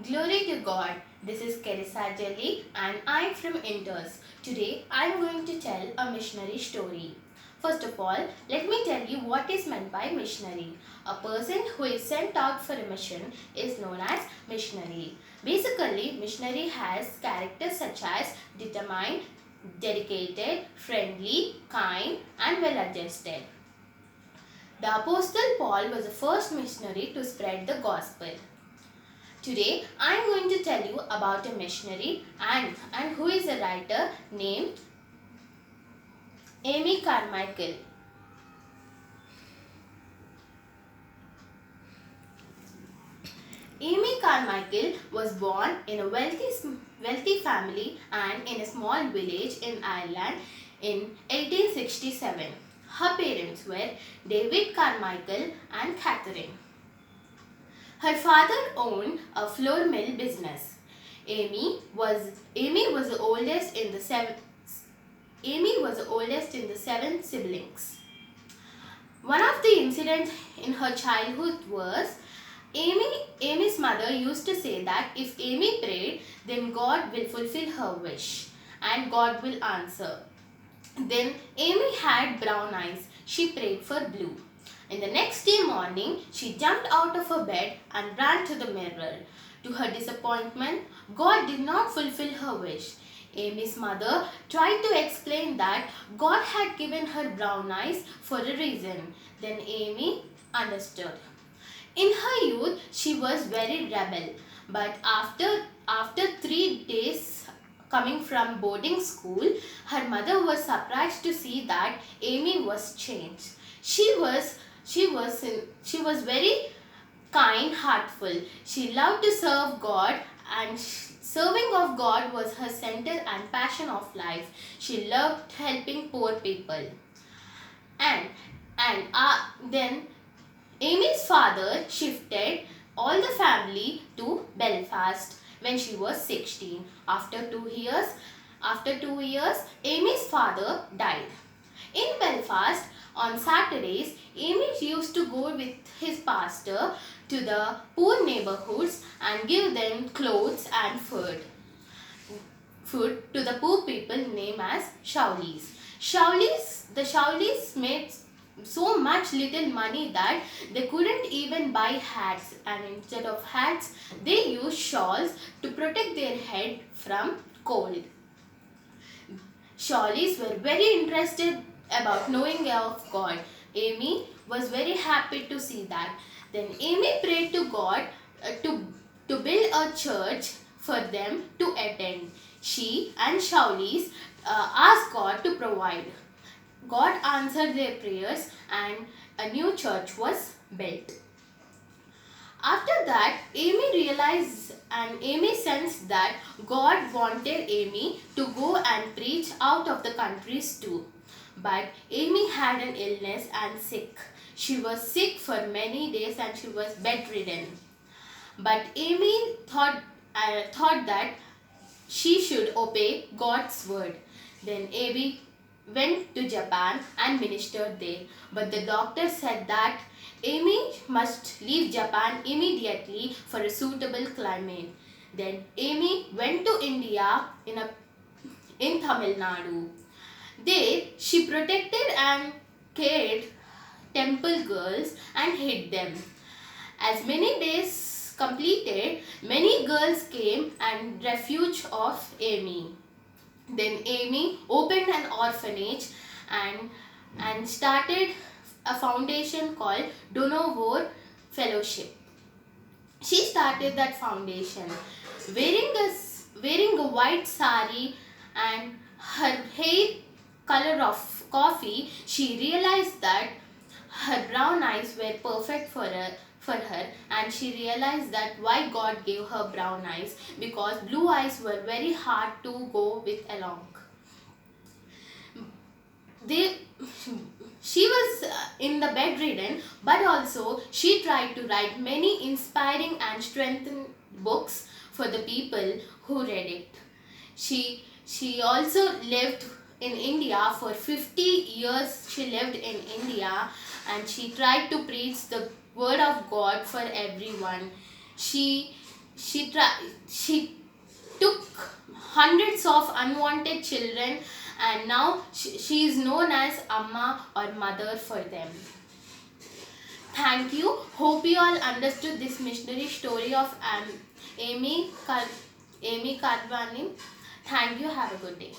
Glory to God. This is Kerissa Jelly and I'm from Inters. Today I'm going to tell a missionary story. First of all, let me tell you what is meant by missionary. A person who is sent out for a mission is known as missionary. Basically, missionary has characters such as determined, dedicated, friendly, kind and well adjusted. The Apostle Paul was the first missionary to spread the gospel. Today, I am going to tell you about a missionary and who is a writer named Amy Carmichael. Amy Carmichael was born in a wealthy family and in a small village in Ireland in 1867. Her parents were David Carmichael and Catherine. Her father owned a flour mill business. Amy was the oldest in the seven siblings. One of the incidents in her childhood was Amy's mother used to say that if Amy prayed, then God will fulfill her wish and God will answer. Then Amy had brown eyes. She prayed for blue. In the next day morning, she jumped out of her bed and ran to the mirror. To her disappointment, God did not fulfill her wish. Amy's mother tried to explain that God had given her brown eyes for a reason. Then Amy understood. In her youth, she was very rebel. But after 3 days coming from boarding school, her mother was surprised to see that Amy was changed. She was very kind, heartful. She loved to serve God and serving of God was her center and passion of life. She loved helping poor people. And then Amy's father shifted all the family to Belfast when she was 16. After 2 years, Amy's father died. In Belfast, on Saturdays, Amy used to go with his pastor to the poor neighborhoods and give them clothes and food to the poor people named as Shaulis. The Shaulis made so much little money that they couldn't even buy hats, and instead of hats they used shawls to protect their head from cold. Shawlis were very interested about knowing of God. Amy was very happy to see that. Then Amy prayed to God to build a church for them to attend. She and Shaulis asked God to provide. God answered their prayers and a new church was built. After that, Amy sensed that God wanted Amy to go and preach out of the countries too. But Amy had an illness and sick. She was sick for many days and she was bedridden. But Amy thought that she should obey God's word. Then Amy went to Japan and ministered there. But the doctor said that Amy must leave Japan immediately for a suitable climate. Then Amy went to India in Tamil Nadu. There she protected and cared temple girls and hid them. As many days completed, many girls came and refuge of Amy. Then Amy opened an orphanage and started a foundation called Donovor Fellowship. She started that foundation wearing a white sari and her hair color of coffee. She realized that her brown eyes were perfect for her, and she realized that why God gave her brown eyes, because blue eyes were very hard to go with along. They she was in the bedridden, but also she tried to write many inspiring and strengthening books for the people who read it. She also lived in India for 50 years. She lived in India and she tried to preach the word of God for everyone. She She took hundreds of unwanted children, and now she is known as Amma or mother for them. Thank you. Hope you all understood this missionary story of Amy Kadwani. Thank you. Have a good day.